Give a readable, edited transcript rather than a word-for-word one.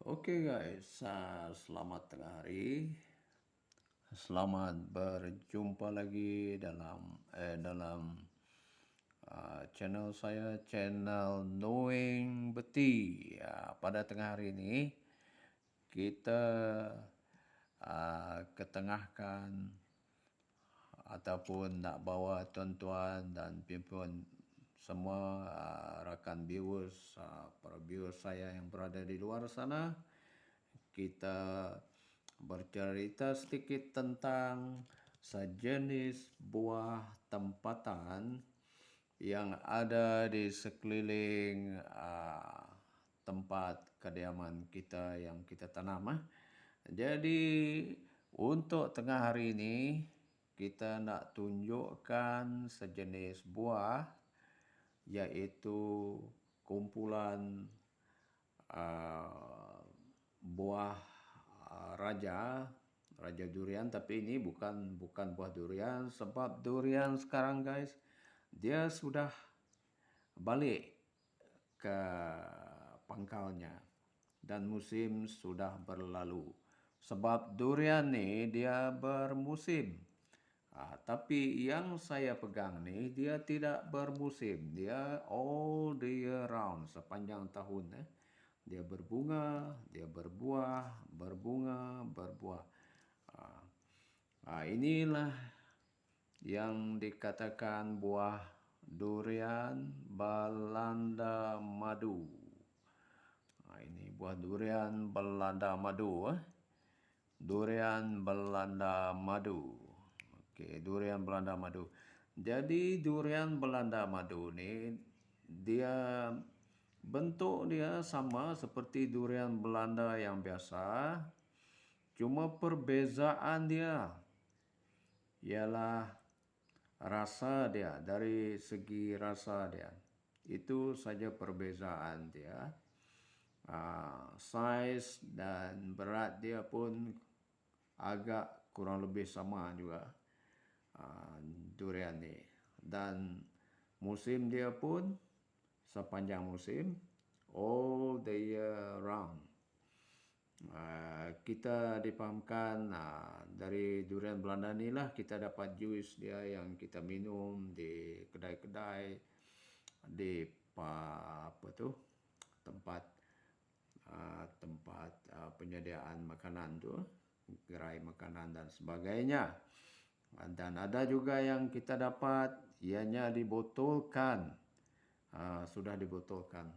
Oke guys, selamat tengah hari. Selamat berjumpa lagi dalam channel saya, channel Knowing Beti. Ya, pada tengah hari ini kita ketengahkan ataupun nak bawa tuan-tuan dan puan-puan semua rakan viewers, para viewers saya yang berada di luar sana, kita bercerita sedikit tentang sejenis buah tempatan yang ada di sekeliling tempat kediaman kita yang kita tanam. Jadi untuk tengah hari ini kita nak tunjukkan sejenis buah, iaitu kumpulan buah raja durian, tapi ini bukan buah durian, sebab durian sekarang guys dia sudah balik ke pangkalnya dan musim sudah berlalu. Sebab durian ni dia bermusim. Tapi yang saya pegang ni dia tidak bermusim. Dia all the year round, sepanjang tahun. Dia berbunga, dia berbuah, berbunga, berbuah. Inilah yang dikatakan buah durian Belanda madu. Ini buah durian Belanda madu. Durian Belanda madu. Okey, durian Belanda madu. Jadi durian Belanda madu ni dia bentuk dia sama seperti durian Belanda yang biasa. Cuma perbezaan dia ialah rasa dia, dari segi rasa dia. Itu saja perbezaan dia. Saiz dan berat dia pun agak kurang lebih sama juga durian ni. Dan musim dia pun sepanjang musim, all the year round. Kita difahamkan dari durian Belanda ni lah kita dapat jus dia yang kita minum di kedai-kedai, di tempat penyediaan makanan tu, gerai makanan dan sebagainya. Dan ada juga yang kita dapat ianya dibotolkan, sudah dibotolkan.